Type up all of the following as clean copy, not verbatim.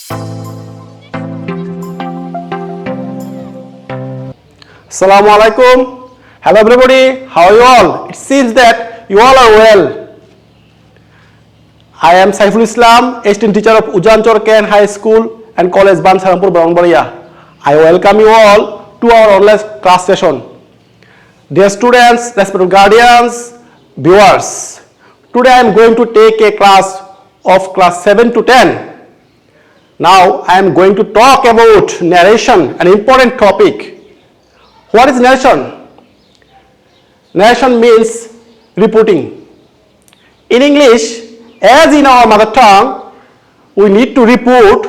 Assalamu alaikum. Hello everybody, how are you all? It seems that you all are well. I am Saiful Islam, assistant teacher of Ujanchor Ken High School and College Bansarampur, Brahmanbaria. I welcome you all to our online class session. Dear students, respected guardians, viewers, today I am going to take a class of class 7 to 10. Now I am going to talk about narration, an important topic. What is narration? Narration means reporting. In English, as in our mother tongue, we need to report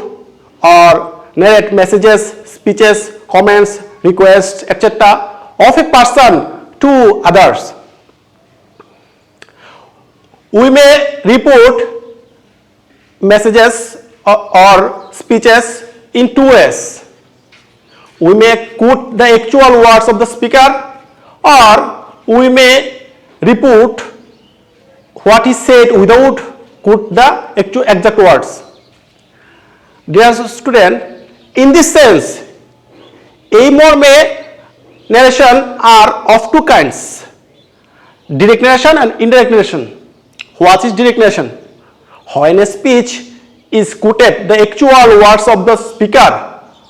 or narrate messages, speeches, comments, requests, etc. of a person to others. We may report messages or speeches in two ways. We may quote the actual words of the speaker, or we may report what is said without quote the exact words. Dear student, in this sense, a morme narration are of two kinds: direct narration and indirect narration. What is direct narration? When a speech is quoted the actual words of the speaker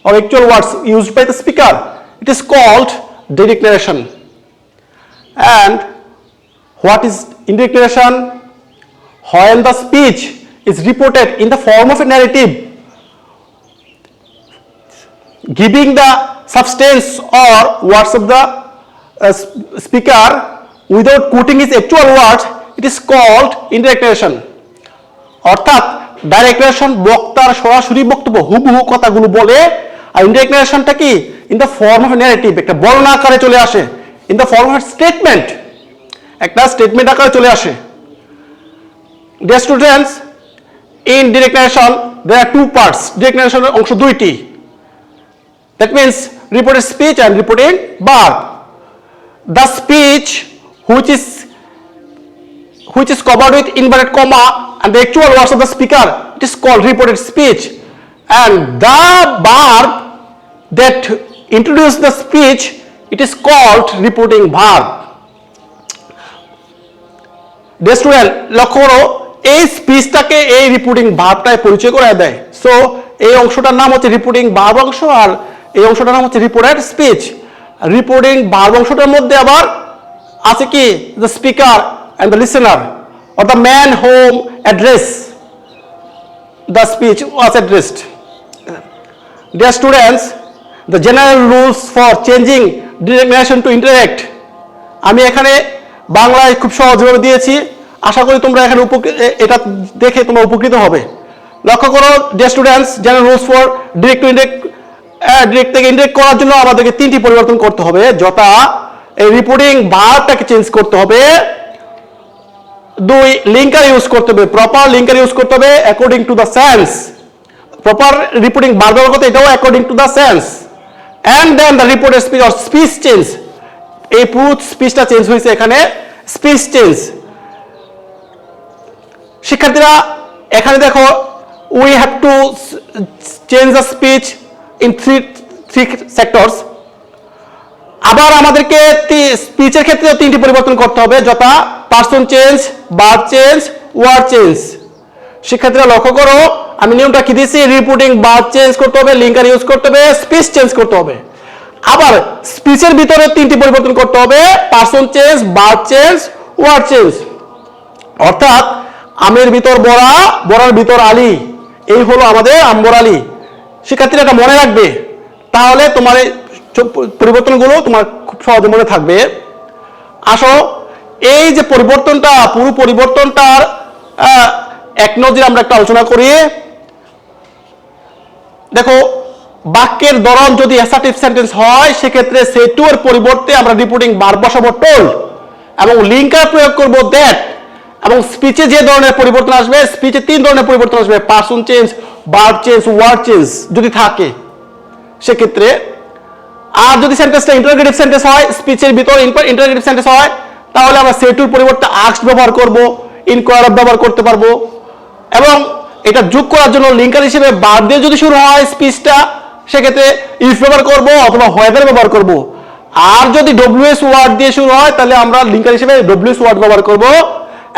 or actual words used by the speaker, it is called direct narration. And what is indirect narration? When the speech is reported in the form of a narrative, giving the substance or words of the speaker without quoting his actual words, it is called indirect narration. অর্থাৎ direct narration বক্তার সরাসরি বক্তব্য হুবহু কথাগুলো বলে, আর indirect নারেশনটা কি in the form of narrative, একটা বর্ণনা আকারে চলে আসে, in the form of statement, একটা স্টেটমেন্ট আকারে চলে আসে। Dear students, in direct narration there are two parts. Direct নারেশনের অংশ দুইটি, that means reported speech and reported verb. The speech which is covered with inverted comma and the actual words of the speaker, it is called reported speech, and the verb that introduce the speech, it is called reporting verb. Dear student, লক্ষ্য করো এই স্পিচটাকে এই reporting ভার্বটায় পরিচয় করায় দেয়। So এই অংশটার নাম হচ্ছে রিপোর্টিং ভার্ব অংশ, আর এই অংশটার নাম হচ্ছে রিপোর্টেড স্পিচ। রিপোর্টিং ভার্ব অংশটার মধ্যে আবার আছে কি the speaker and the listener, or the man whom address the speech was addressed. Dear students, the general rules for changing direct narration to indirect আমি এখানে বাংলায় খুব সহজভাবে দিয়েছি, আশা করি তোমরা এখানে এটা দেখে তোমরা উপকৃত হবে। লক্ষ্য করো dear students, general rules for direct to indirect, direct থেকে ইনডিরেক্ট করার জন্য আমাদেরকে তিনটি পরিবর্তন করতে হবে, যথা এই রিপোর্টিং ভার্বটাকে চেঞ্জ করতে হবে, দুই লিঙ্কার ইউজ করতে হবে, প্রপার লিঙ্কার ইউজ করতে হবে according to the sense. Proper reporting verb ব্যবহার করতে এটাও according to the sense, and then the reported speech or speech change. এই পুরো স্পিচটা চেঞ্জ হয়েছে এখানে, স্পিচ চেঞ্জ। শিক্ষার্থীরা এখানে দেখো, we have to change the speech in three sectors. আবার আমাদেরকে স্পিচের ক্ষেত্রে তিনটি পরিবর্তন করতে হবে, যথা person change, verb change, word change. শিক্ষার্থীরা লক্ষ্য করো আমি নিয়মটা কি দিয়েছি, রিপোর্টিং ভার্ব চেঞ্জ করতে হবে, লিঙ্কার ইউজ করতে হবে, স্পিচ চেঞ্জ করতে হবে। আবার স্পিচের ভিতরে তিনটি পরিবর্তন করতে হবে, person change, verb change, word change. অর্থাৎ আমের ভিতর বড়া, বড়ার ভিতর আলী, এই হলো আমাদের আম্বর আলী। শিক্ষার্থীরা এটা মনে রাখবে, তাহলে তোমার পরিবর্তনগুলো তোমার খুব সহজে মনে থাকবে। আসো এই যে পরিবর্তনটা, পুরো পরিবর্তনটার এক নজরে আমরা একটা আলোচনা করি। দেখো বাক্যের ধরন যদি অ্যাসার্টিভ সেন্টেন্স হয়, সেক্ষেত্রে সে টু এর পরিবর্তে আমরা রিপোর্টিং ভার্ব বসাবো টোল্ড, এবং লিঙ্কার প্রয়োগ করব দ্যাট। এবং স্পিচে যে ধরনের পরিবর্তন আসবে, স্পিচে তিন ধরনের পরিবর্তন আসবে, person change, verb change, word change যদি থাকে সেক্ষেত্রে। আর যদি সেন্টেন্সটা ইন্টারোগেটিভ সেন্টেন্স হয়, স্পিচের ভিতর ইন্টারোগেটিভ সেন্টেন্স হয়, তাহলে আমরা সে টুর পরিবর্তে আস্কড ব্যবহার করব, ইনকোয়ার ব্যবহার করতে পারবো। এবং এটা যোগ করার জন্য লিঙ্কার হিসেবে বার দিয়ে যদি শুরু হয় স্পিচটা, সেক্ষেত্রে ইফ ব্যবহার করব অথবা হোয়েদার ব্যবহার করব। আর যদি ডব্লিউএস ওয়ার্ড দিয়ে শুরু হয় তাহলে আমরা লিঙ্কার হিসেবে ডব্লিউএস ওয়ার্ড ব্যবহার করব।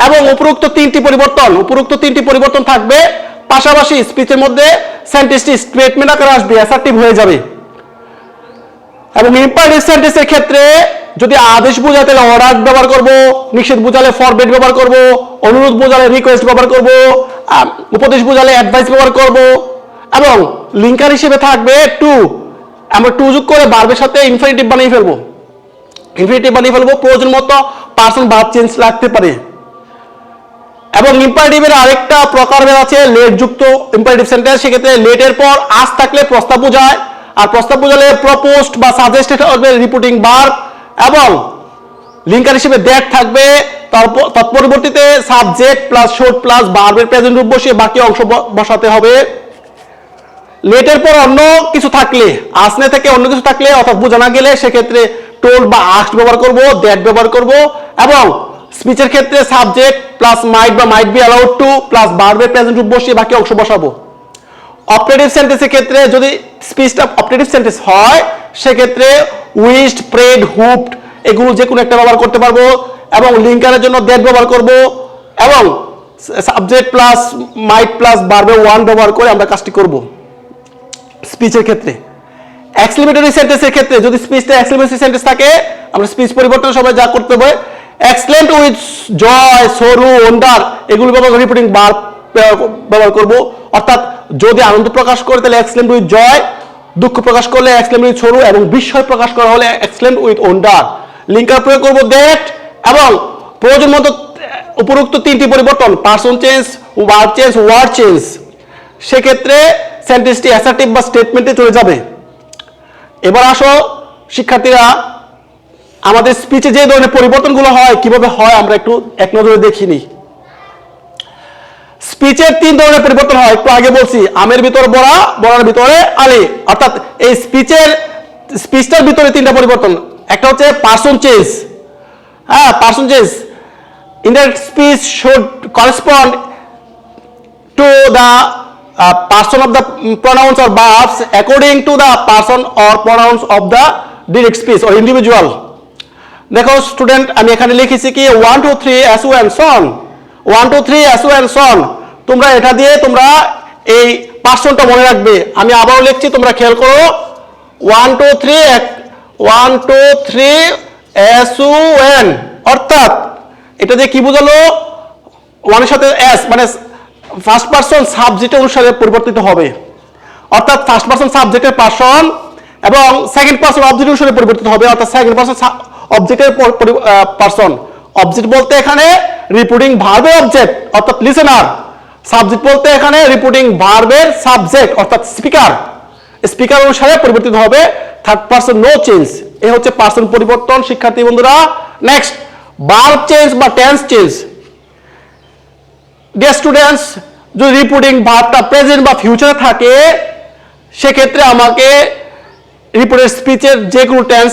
এবং উপরোক্ত তিনটি পরিবর্তন থাকবে। পাশাপাশি স্পিচের মধ্যে সেন্টেন্সটি স্টেটমেন্ট আকারে আসবে, অ্যাসার্টিভ হয়ে যাবে। এবং ইম্পারেটিভ সেন্টেন্সের ক্ষেত্রে যদি আদেশ বোঝায় তাহলে অর্ডার ব্যবহার করব, নিষেধ বোঝালে ফরবিড ব্যবহার করব, অনুরোধ বোঝালে রিকোয়েস্ট ব্যবহার করব, উপদেশ বোঝালে অ্যাডভাইস ব্যবহার করব। এবং লিঙ্কার হিসেবে থাকবে টু, আমরা টু যোগ করে ভার্বের সাথে ইনফিনিটিভ বানিয়ে ফেলবো। প্রয়োজন মতো পার্সন ভার্ব চেঞ্জ লাগতে পারে। এবং ইম্পারেটিভের আরেকটা প্রকারভেদ আছে লেট যুক্ত ইম্পারেটিভ সেন্টেন্স। সেক্ষেত্রে লেটের পর আস থাকলে প্রস্তাব বোঝায়, আর প্রস্তাব বোঝালে প্রপোজড বা সাজেস্টেড হবে রিপোর্টিং ভার্ব। এবং লিঙ্কার হিসেবে দ্যাট থাকবে, তৎপরবর্তীতে সাবজেক্ট প্লাস শুড প্লাস ভার্বের প্রেজেন্ট রূপ বসিয়ে বাকি অংশ বসাতে হবে। লেটের পর অন্য কিছু থাকলে, আসনে থেকে অন্য কিছু থাকলে অর্থাৎ বোঝা না গেলে সেক্ষেত্রে টোল্ড বা আস্কড ব্যবহার করব, দ্যাট ব্যবহার করব। এবং স্পিচের ক্ষেত্রে সাবজেক্ট প্লাস মাইট বা might be allowed to plus ভার্বের প্রেজেন্ট রূপ বসিয়ে বাকি অংশ বসাবো। অপারেটিভ সেন্টেন্সের ক্ষেত্রে যদি স্পিচটা অপারেটিভ সেন্টেন্স হয় সেক্ষেত্রে উইশড, প্রেড, হুপড এগুলো যে কোনো একটা ব্যবহার করতে পারবো। এবং লিঙ্কারের জন্য দ্যাট ব্যবহার করব এবং সাবজেক্ট প্লাস মাইট প্লাস ভার্বের ওয়ান ব্যবহার করে আমরা কাজটি করব স্পিচের ক্ষেত্রে। এক্সক্লেমেটরি সেন্টেন্সের ক্ষেত্রে যদি স্পিচটা এক্সক্লেমেটরি সেন্টেন্স থাকে আমরা স্পিচ পরিবর্তন সময় যা করতে হবে এক্সক্লেমড উইথ জয়, সরু, ওন্ডার এগুলো ব্যবহার রিপিটিং ভার্ব ব্যবহার করব। অর্থাৎ যদি আনন্দ প্রকাশ করে তাহলে এক্সক্লেমড উইথ জয়, দুঃখ প্রকাশ করলে এক্সক্লেমড উইথ সরু, এবং বিস্ময় প্রকাশ করা হলে এক্সক্লেমড উইথ ওন্ডার। লিঙ্কার প্রয়োগ করব দ্যাট। এবং প্রয়োজন মতো উপরোক্ত তিনটি পরিবর্তন person change, verb change, word change, সেক্ষেত্রে সেন্টেন্সটি অ্যাসার্টিভ বা স্টেটমেন্টে চলে যাবে। এবার আসো শিক্ষার্থীরা, আমাদের স্পিচে যে ধরনের পরিবর্তনগুলো হয় কিভাবে হয় আমরা একটু এক নজরে দেখিনি। স্পিচের তিন ধরনের পরিবর্তন হয়, একটু আগে বলছি আমের ভিতরে বড়া, বড়ার ভিতরে আলী। অর্থাৎ এই স্পিচটার ভিতরে তিনটা পরিবর্তন। একটা হচ্ছে person change. Person change, indirect speech should correspond to the person of the pronouns or verbs according to the person or pronouns of the direct speech or individual. দেখো স্টুডেন্ট, আমি এখানে লিখেছি কি 1 2 3 as you and so on, 1 2 3 as you and so on। তোমরা এটা দিয়ে তোমরা এই পার্সনটা মনে রাখবে। আমি আবারও লিখছি, তোমরা খেয়াল করো 1 2 3 1 2 3 as you and, অর্থাৎ এটা দিয়ে কি বোঝালো, ওয়ানের সাথে এস মানে ফার্স্ট পারসন সাবজেক্ট অনুসারে পরিবর্তিত হবে। অর্থাৎ ফার্স্ট পারসন সাবজেক্টের পারসন এবং সেকেন্ড পারসন অবজেক্ট অনুসারে পরিবর্তিত হবে। অর্থাৎ সেকেন্ড পারসন অবজেক্টের পারসন, অবজেক্ট বলতে এখানে রিপোর্টিং ভার্বের অবজেক্ট অর্থাৎ লিসেনার, সাবজেক্ট বলতে এখানে রিপোর্টিং ভার্বের সাবজেক্ট অর্থাৎ স্পিকার, স্পিকার অনুসারে পরিবর্তিত হবে। থার্ড পারসন নো চেঞ্জ, এই হচ্ছে পারসন পরিবর্তন। শিক্ষার্থী বন্ধুরা, নেক্সট ভার্ব চেঞ্জ বা টেন্স চেঞ্জ। ডিয়ার স্টুডেন্টস, যদি রিপোর্টিং ভার্বটা প্রেজেন্ট বা ফিউচারে থাকে সেক্ষেত্রে আমাকে রিপোর্টেড স্পিচের যে কোনো টেন্স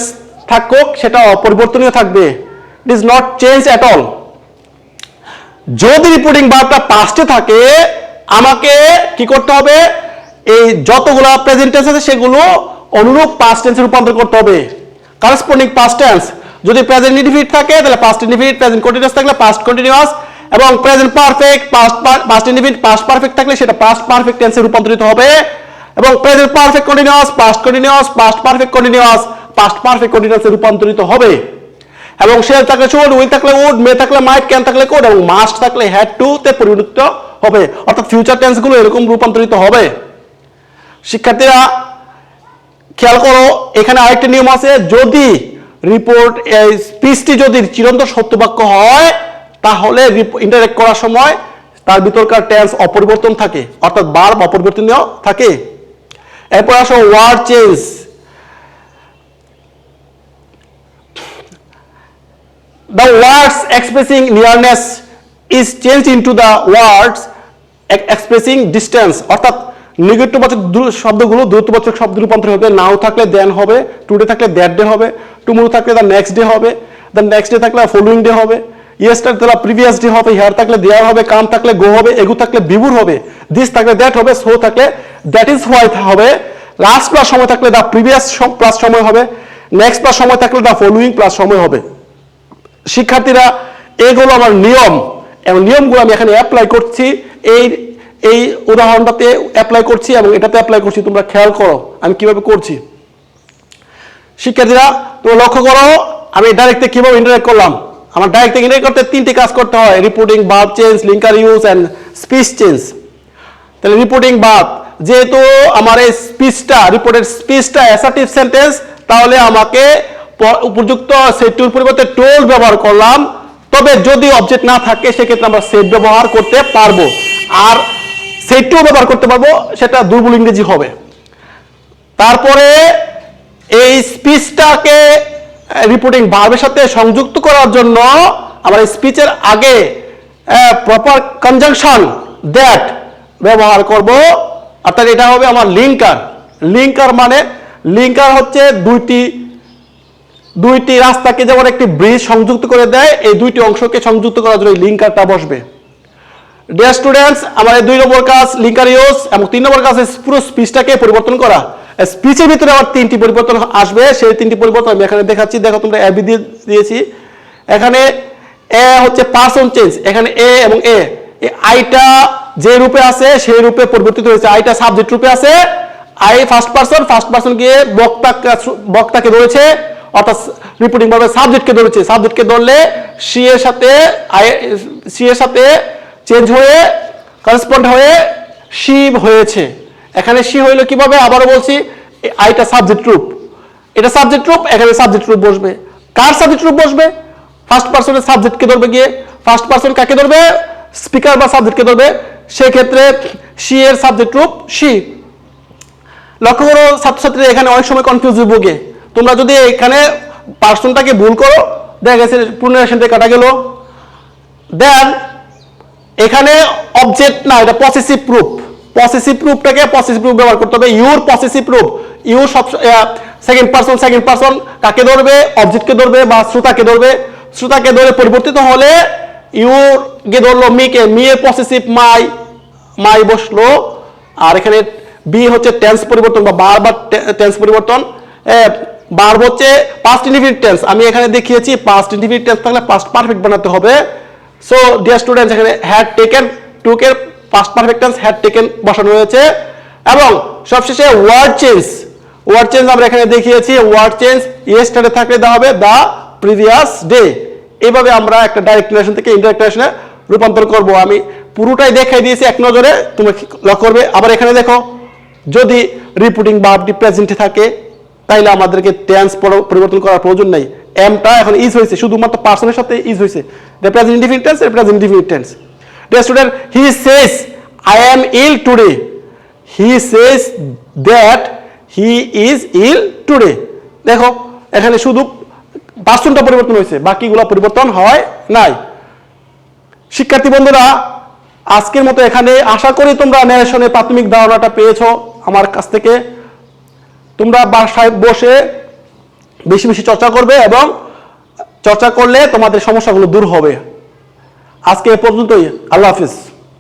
থাকুক সেটা অপরিবর্তনীয় থাকবে, it is not change at all. যদি রিপোর্টিং ভার্বটা পাস্টে থাকে আমাকে কি করতে হবে, এই যতগুলো প্রেজেন্ট টেন্স আছে সেগুলো অনুরূপ পাস্ট টেন্সে রূপান্তর করতে হবে, করেসপন্ডিং পাস্ট টেন্স। যদি প্রেজেন্ট ইনডিফিনিট থাকে তাহলে পাস্ট ইনডিফিনিট, প্রেজেন্ট কন্টিনিউয়াস থাকলে পাস্ট কন্টিনিউয়াস, এবং present perfect past indefinite past perfect থাকলে সেটা পাস্ট পারফেক্ট টেন্সে রূপান্তরিত হবে। এবং present perfect continuous, past continuous, past perfect continuous, past perfect কন্টিনিউয়াসে রূপান্তরিত হবে। এবং শেল থাকলে শুড, উইল থাকলে উড, মে থাকলে মাইট, ক্যান থাকলে কোড, এবং মাস্ট থাকলে হ্যাড টু তে পরিবর্তিত হবে। অর্থাৎ ফিউচার টেন্স গুলো এরকম রূপান্তরিত হবে। শিক্ষার্থীরা খেয়াল করো, এখানে আরেকটা নিয়ম আছে, যদি রিপোর্ট স্পিচটি যদি চিরন্তন সত্য বাক্য হয় তাহলে ইন্টারেক্ট করার সময় তার ভিতরকার টেন্স অপরিবর্তন থাকে, অর্থাৎ ভার্ব অপরিবর্তনীয় থাকে। এরপর আসো word change. The words expressing nearness is changed into the words expressing distance, অর্থাৎ নিকটবাচক শব্দগুলো দূরত্ববাচক শব্দে রূপান্তর হবে। নাও থাকলে দেন হবে, টুডে থাকলে দ্যাট ডে হবে, টুমরো থাকলে দ্য নেক্সট ডে হবে, দ্য নেক্সট ডে থাকলে ফলোইং ডে হবে। ইয়েস্টারডে প্রিভিয়াস ডে হবে, হেয়ার থাকলে দেয়ার হবে, কাম থাকলে গো হবে, এগু থাকলে বিবুর হবে, দিস থাকলে দ্যাট হবে, সো থাকলে দ্যাট ইজ হোয়াই হবে, লাস্ট প্লাস সময় থাকলে দা প্রিভিয়াস প্লাস সময় হবে, নেক্সট প্লাস সময় থাকলে দা ফলোইং প্লাস সময় হবে। শিক্ষার্থীরা এগুলো আমার নিয়ম এবং নিয়মগুলো আমি এখানে অ্যাপ্লাই করছি, এই উদাহরণটাতে অ্যাপ্লাই করছি এবং এটাতে অ্যাপ্লাই করছি। তোমরা খেয়াল করো আমি কিভাবে করছি। শিক্ষার্থীরা তোমরা লক্ষ্য করো আমি ডাইরেক্টে কিভাবে ইন্টারেক্ট করলাম। আমার ডাইরেক্টে ইন্টারেক্ট করতে তিনটি কাজ করতে হয়, reporting, verb change, linker use and speech change. তাহলে রিপোর্টিং ভার্ব, যেহেতু আমার এই স্পিচটা রিপোর্টের স্পিচটা অ্যাসার্টিভ সেন্টেন্স, তাহলে আমাকে উপযুক্ত সেট টুর পরিবর্তে টোল ব্যবহার করলাম। তবে যদি অবজেক্ট না থাকে সেক্ষেত্রে আমরা সেট ব্যবহার করতে পারবো, আর সেট টু ব্যবহার করতে পারবো, সেটা দুর্বল ইংরেজি হবে। তারপরে এই স্পিচটাকে রিপোর্টিং ভার্বের সাথে সংযুক্ত করার জন্য আমরা স্পিচের আগে প্রপার কনজাংশন দ্যাট ব্যবহার করব, অর্থাৎ এটা হবে আমার লিঙ্কার। লিঙ্কার মানে লিঙ্কার হচ্ছে দুইটি রাস্তাকে যেমন একটি ব্রিজ সংযুক্ত করে দেয়, এই দুইটি অংশকে সংযুক্ত করার জন্য লিঙ্কারটা বসবে। ডিয়ার স্টুডেন্টস, আমাদের 2 নম্বর কাজ লিঙ্কার ইউজ এবং 3 নম্বর কাজ পুরো স্পিচটাকে পরিবর্তন করা। স্পিচের ভিতরে আবার 3টি পরিবর্তন আসবে, সেই 3টি পরিবর্তন আমি এখানে দেখাচ্ছি। দেখো তোমরা এ বি দিয়েছি, এখানে এ হচ্ছে পারসন চেঞ্জ, এখানে এ এবং এ আইটা যে রূপে আছে সেই রূপে পরিবর্তিত হয়েছে। আইটা সাবজেক্ট রূপে আছে, আই ফার্স্ট পারসন গিয়ে বক্তাকে ধরেছে, অর্থাৎ রিপোর্টিং ভাবে সাবজেক্টকে ধরেছে। সাবজেক্টকে ধরলে সি এর সাথে চেঞ্জ হয়ে করেসপন্ড হয়ে সি হয়েছে। এখানে সি হইলো কিভাবে, আবারও বলছি, আইটা সাবজেক্ট রূপ, এটা সাবজেক্ট রূপ, এখানে সাবজেক্ট রূপ বসবে। কার সাবজেক্ট রূপ বসবে? ফার্স্ট পারসনের সাবজেক্টকে ধরবে গিয়ে, ফার্স্ট পারসন কাকে ধরবে? স্পিকার বা সাবজেক্টকে ধরবে, সেক্ষেত্রে সি এর সাবজেক্ট রূপ সি। লক্ষ্য করো ছাত্রছাত্রীরা এখানে অনেক সময় কনফিউজ হয়ে তোমরা যদি এখানে পার্সনটাকে ভুল করো, দেখা গেছে প্রোনাউন্সিয়েশনটা কাটা গেল, দেন এখানে অবজেক্ট না, এটা পসেসিভ প্রুফ। পসেসিভ প্রুফটাকে পসেসিভ প্রুফ ব্যবহার করতে হবে। ইউর পসেসিভ প্রুফ, ইউর সব সেকেন্ড পারসন কাকে ধরবে? অবজেক্টকে ধরবে বা শ্রোতাকে ধরবে। শ্রোতাকে ধরে পরিবর্তিত হলে ইউর কে ধরলো মিকে, মি এর পসেসিভ মাই বসলো। আর এখানে বি হচ্ছে টেন্স পরিবর্তন বা বারবার টেন্স পরিবর্তন। ভার্ব হচ্ছে পাস্ট ইনডিফিনিট টেন্স, আমি এখানে দেখিয়েছি পাস্ট ইনডিফিনিট টেন্স থাকলে পাস্ট পারফেক্ট বানাতে হবে। সো ডিয়ার স্টুডেন্টস, এখানে হ্যাড টেকেন, টুকের past perfect tense had taken বসানো হয়েছে। এবং সবশেষে ওয়ার্ড চেঞ্জ আমরা এখানে দেখিয়েছি। ওয়ার্ড চেঞ্জ ইয়েস্টারডে থাকলে দেওয়া হবে দা প্রিভিয়াস ডে। এইভাবে আমরা একটা ডাইরেক্ট রিলেশন থেকে ইনডাইরেক্ট রিলেশনে রূপান্তর করব। আমি পুরোটাই দেখাই দিয়েছি এক নজরে, তোমরা লক্ষ্য করবে। আবার এখানে দেখো, যদি রিপোর্টিং ভার্বটি প্রেজেন্টে থাকে তাইলে আমাদেরকে টেন্স পরিবর্তন করার প্রয়োজন নাই। এমটা এখন ইজ হয়েছে, শুধুমাত্র পার্সনের সাথে ইজ হয়েছে। The present indefinite tense, present indefinite tense. Dear student, he says I am ill today, he says that he is ill today. দেখো এখানে শুধু পার্সনটা পরিবর্তন হয়েছে, বাকিগুলো পরিবর্তন হয় নাই। শিক্ষার্থী বন্ধুরা, আজকের মতো এখানে, আশা করি তোমরা ন্যারেশনের প্রাথমিক ধারণাটা পেয়েছো আমার কাছ থেকে। তোমরা বাসায় বসে বেশি বেশি চর্চা করবে এবং চর্চা করলে তোমাদের সমস্যাগুলো দূর হবে। আজকে এ পর্যন্তই, আল্লাহ হাফিজ।